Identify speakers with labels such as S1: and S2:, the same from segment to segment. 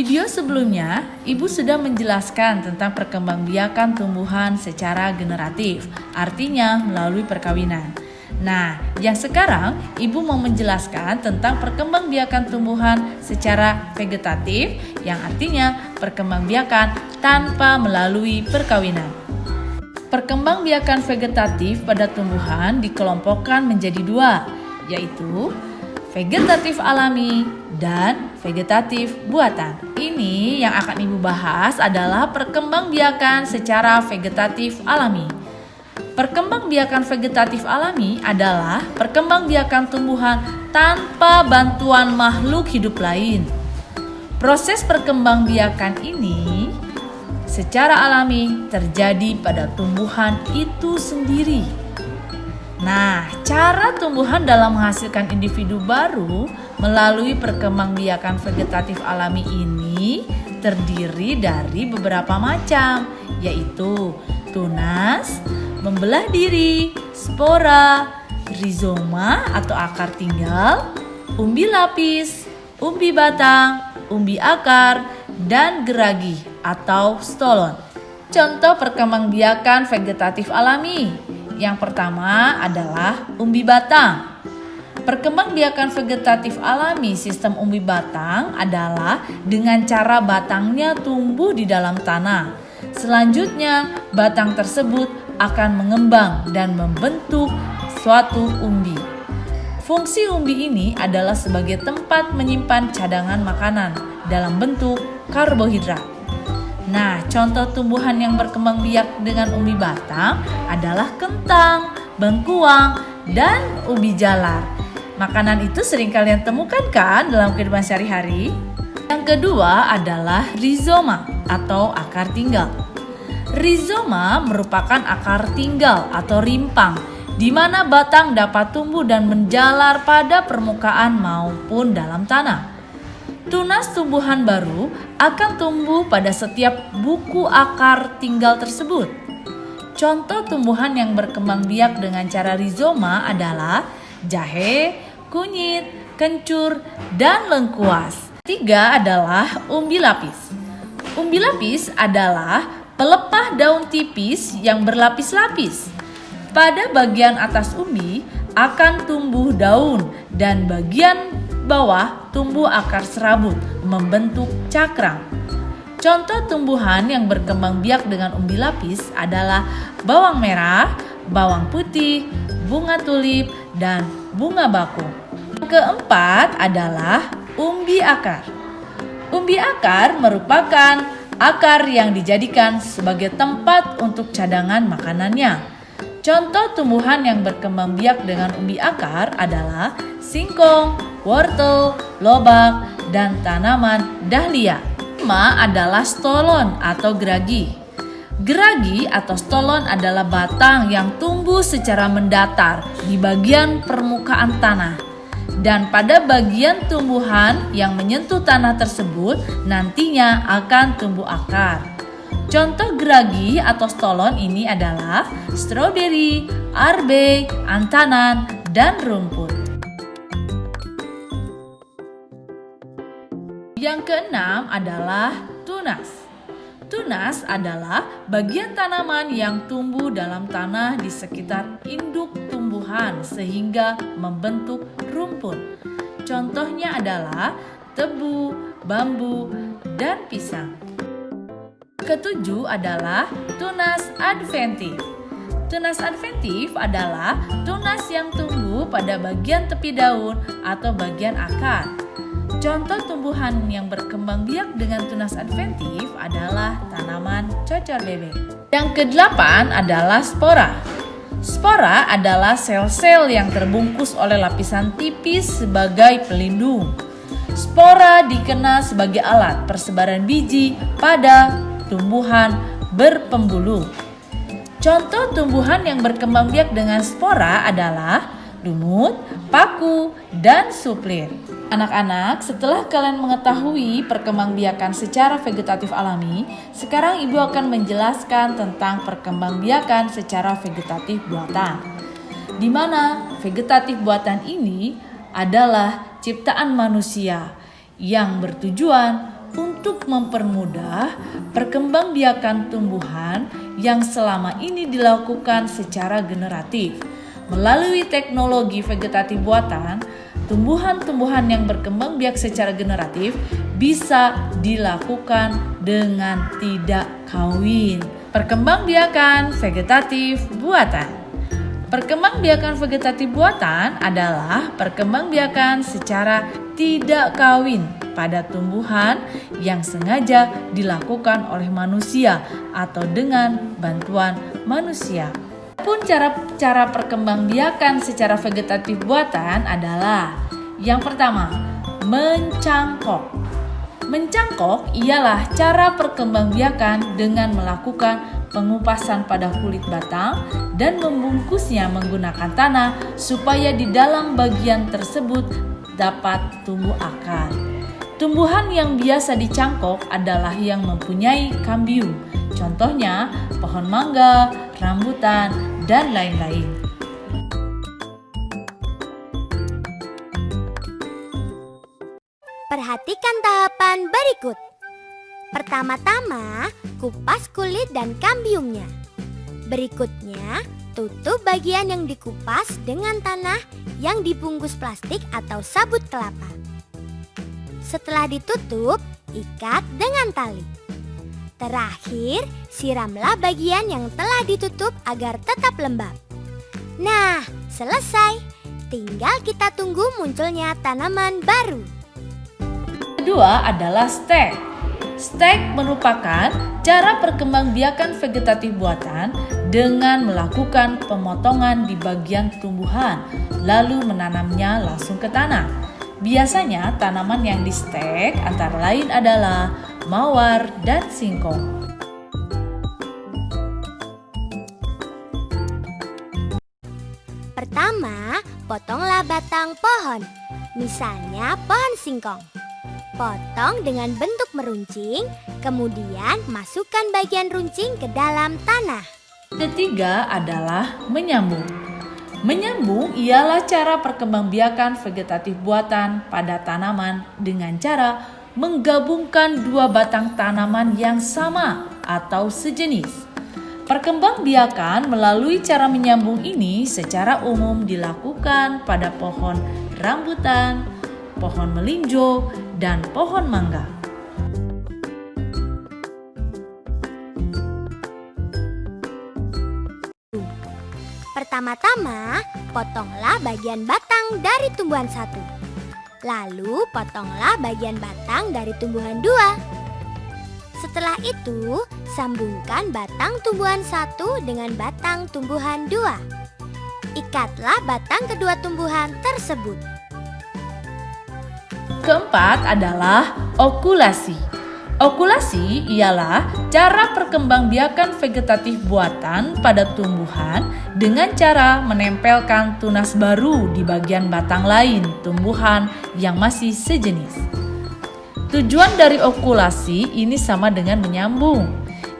S1: video sebelumnya, Ibu sudah menjelaskan tentang perkembangbiakan tumbuhan secara generatif, artinya melalui perkawinan. Nah, yang sekarang Ibu mau menjelaskan tentang perkembangbiakan tumbuhan secara vegetatif, yang artinya perkembangbiakan tanpa melalui perkawinan. Perkembangbiakan vegetatif pada tumbuhan dikelompokkan menjadi dua, yaitu vegetatif alami dan vegetatif buatan. Ini yang akan Ibu bahas adalah perkembangbiakan secara vegetatif alami. Perkembangbiakan vegetatif alami adalah perkembangbiakan tumbuhan tanpa bantuan makhluk hidup lain. Proses perkembangbiakan ini secara alami terjadi pada tumbuhan itu sendiri. Nah, cara tumbuhan dalam menghasilkan individu baru melalui perkembangbiakan vegetatif alami ini terdiri dari beberapa macam, yaitu tunas, membelah diri, spora, rizoma atau akar tinggal, umbi lapis, umbi batang, umbi akar, dan geragi atau stolon. Contoh perkembangbiakan vegetatif alami. Yang pertama adalah umbi batang. Perkembangbiakan vegetatif alami sistem umbi batang adalah dengan cara batangnya tumbuh di dalam tanah. Selanjutnya, batang tersebut akan mengembang dan membentuk suatu umbi. Fungsi umbi ini adalah sebagai tempat menyimpan cadangan makanan dalam bentuk karbohidrat. Nah, contoh tumbuhan yang berkembang biak dengan umbi batang adalah kentang, bengkuang, dan ubi jalar. Makanan itu sering kalian temukan kan dalam kehidupan sehari-hari? Yang kedua adalah rizoma atau akar tinggal. Rizoma merupakan akar tinggal atau rimpang di mana batang dapat tumbuh dan menjalar pada permukaan maupun dalam tanah. Tunas tumbuhan baru akan tumbuh pada setiap buku akar tinggal tersebut. Contoh tumbuhan yang berkembang biak dengan cara rizoma adalah jahe, kunyit, kencur, dan lengkuas. Ketiga adalah umbi lapis. Umbi lapis adalah pelepah daun tipis yang berlapis-lapis. Pada bagian atas umbi akan tumbuh daun dan bagian bawah tumbuh akar serabut membentuk cakram. Contoh tumbuhan yang berkembang biak dengan umbi lapis adalah bawang merah, bawang putih, bunga tulip, dan bunga bakung. Yang keempat adalah umbi akar. Umbi akar merupakan akar yang dijadikan sebagai tempat untuk cadangan makanannya. Contoh tumbuhan yang berkembang biak dengan umbi akar adalah singkong, wortel, lobak, dan tanaman dahlia. Kelima adalah stolon atau geragi. Geragi atau stolon adalah batang yang tumbuh secara mendatar di bagian permukaan tanah. Dan pada bagian tumbuhan yang menyentuh tanah tersebut nantinya akan tumbuh akar. Contoh geragi atau stolon ini adalah stroberi, arbe, antanan, dan rumput. Yang keenam adalah tunas. Tunas adalah bagian tanaman yang tumbuh dalam tanah di sekitar induk tumbuhan sehingga membentuk rumput. Contohnya adalah tebu, bambu, dan pisang. Ketujuh adalah tunas adventif. Tunas adventif adalah tunas yang tumbuh pada bagian tepi daun atau bagian akar. Contoh tumbuhan yang berkembang biak dengan tunas adventif adalah tanaman cocor bebek. Yang kedelapan adalah spora. Spora adalah sel-sel yang terbungkus oleh lapisan tipis sebagai pelindung. Spora dikenal sebagai alat persebaran biji pada tumbuhan berpembuluh. Contoh tumbuhan yang berkembang biak dengan spora adalah lumut, paku, dan suplir. Anak-anak, setelah kalian mengetahui perkembangbiakan secara vegetatif alami, sekarang Ibu akan menjelaskan tentang perkembangbiakan secara vegetatif buatan. Di mana vegetatif buatan ini adalah ciptaan manusia yang bertujuan untuk mempermudah perkembangbiakan tumbuhan yang selama ini dilakukan secara generatif. Melalui teknologi vegetatif buatan, tumbuhan-tumbuhan yang berkembang biak secara generatif bisa dilakukan dengan tidak kawin. Perkembangbiakan vegetatif buatan. Perkembangbiakan vegetatif buatan adalah perkembangbiakan secara tidak kawin pada tumbuhan yang sengaja dilakukan oleh manusia atau dengan bantuan manusia. Pun cara perkembangbiakan secara vegetatif buatan adalah yang pertama, mencangkok. Mencangkok ialah cara perkembangbiakan dengan melakukan pengupasan pada kulit batang dan membungkusnya menggunakan tanah supaya di dalam bagian tersebut dapat tumbuh akar. Tumbuhan yang biasa dicangkok adalah yang mempunyai kambium, contohnya pohon mangga, rambutan, dan lain-lain.
S2: Perhatikan tahapan berikut. Pertama-tama, kupas kulit dan kambiumnya. Berikutnya, tutup bagian yang dikupas dengan tanah yang dibungkus plastik atau sabut kelapa. Setelah ditutup, ikat dengan tali. Terakhir, siramlah bagian yang telah ditutup agar tetap lembab. Nah, selesai. Tinggal kita tunggu munculnya tanaman baru.
S1: Kedua adalah stek. Stek merupakan cara perkembangbiakan vegetatif buatan dengan melakukan pemotongan di bagian tumbuhan, lalu menanamnya langsung ke tanah. Biasanya tanaman yang di stek antara lain adalah mawar dan singkong.
S2: Pertama, potonglah batang pohon, misalnya pohon singkong. Potong dengan bentuk meruncing, kemudian masukkan bagian runcing ke dalam tanah.
S1: Ketiga adalah menyambung. Menyambung ialah cara perkembangbiakan vegetatif buatan pada tanaman dengan cara menggabungkan dua batang tanaman yang sama atau sejenis. Perkembangbiakan melalui cara menyambung ini secara umum dilakukan pada pohon rambutan, pohon melinjo, dan pohon mangga.
S2: Pertama-tama, potonglah bagian batang dari tumbuhan satu. Lalu, potonglah bagian batang dari tumbuhan dua. Setelah itu, sambungkan batang tumbuhan satu dengan batang tumbuhan dua. Ikatlah batang kedua tumbuhan tersebut.
S1: Keempat adalah okulasi. Okulasi ialah cara perkembangbiakan vegetatif buatan pada tumbuhan dengan cara menempelkan tunas baru di bagian batang lain tumbuhan yang masih sejenis. Tujuan dari okulasi ini sama dengan menyambung,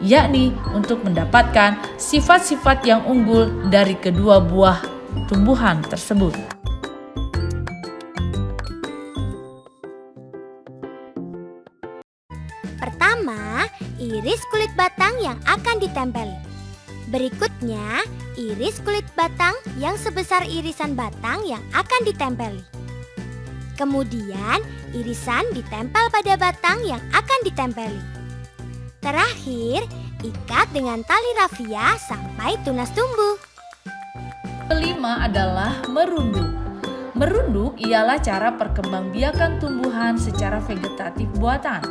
S1: yakni untuk mendapatkan sifat-sifat yang unggul dari kedua buah tumbuhan tersebut.
S2: Pertama, iris kulit batang yang akan ditempeli. Berikutnya, iris kulit batang yang sebesar irisan batang yang akan ditempeli. Kemudian, irisan ditempel pada batang yang akan ditempeli. Terakhir, ikat dengan tali rafia sampai tunas tumbuh.
S1: Kelima adalah merunduk. Merunduk ialah cara perkembangbiakan tumbuhan secara vegetatif buatan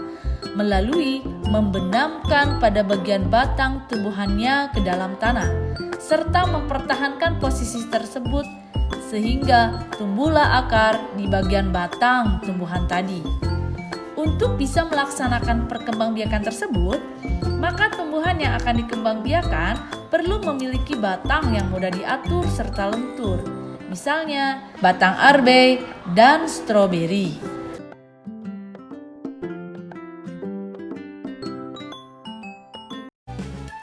S1: melalui membenamkan pada bagian batang tumbuhannya ke dalam tanah serta mempertahankan posisi tersebut sehingga tumbuhlah akar di bagian batang tumbuhan tadi. Untuk bisa melaksanakan perkembangbiakan tersebut, maka tumbuhan yang akan dikembangbiakan perlu memiliki batang yang mudah diatur serta lentur. Misalnya, batang arbe dan stroberi.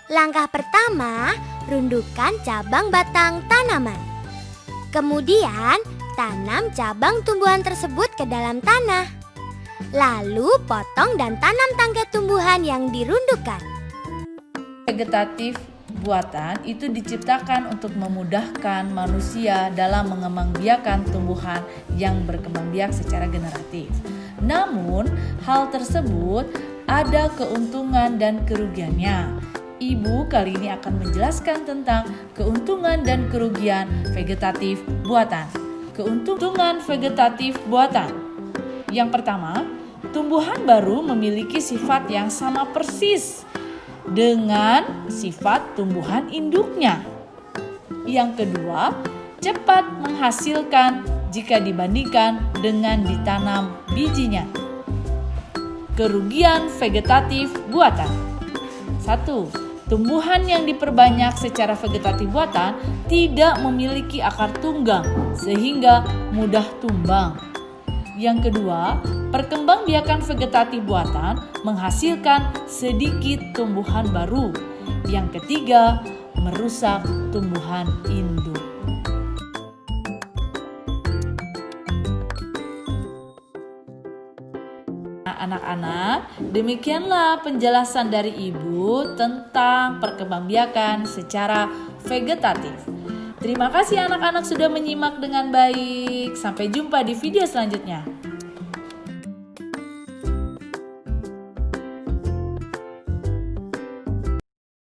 S2: Langkah pertama, rundukkan cabang batang tanaman. Kemudian, tanam cabang tumbuhan tersebut ke dalam tanah. Lalu potong dan tanam tangkai tumbuhan yang dirundukan.
S1: Vegetatif buatan itu diciptakan untuk memudahkan manusia dalam mengembangbiakan tumbuhan yang berkembang biak secara generatif. Namun, hal tersebut ada keuntungan dan kerugiannya. Ibu kali ini akan menjelaskan tentang keuntungan dan kerugian vegetatif buatan. Keuntungan vegetatif buatan. Yang pertama, tumbuhan baru memiliki sifat yang sama persis dengan sifat tumbuhan induknya. Yang kedua, cepat menghasilkan jika dibandingkan dengan ditanam bijinya. Kerugian vegetatif buatan. 1. Tumbuhan yang diperbanyak secara vegetatif buatan tidak memiliki akar tunggang sehingga mudah tumbang. Yang kedua, perkembangbiakan vegetatif buatan menghasilkan sedikit tumbuhan baru. Yang ketiga, merusak tumbuhan induk. Anak-anak, demikianlah penjelasan dari Ibu tentang perkembangbiakan secara vegetatif. Terima kasih anak-anak sudah menyimak dengan baik. Sampai jumpa di video selanjutnya.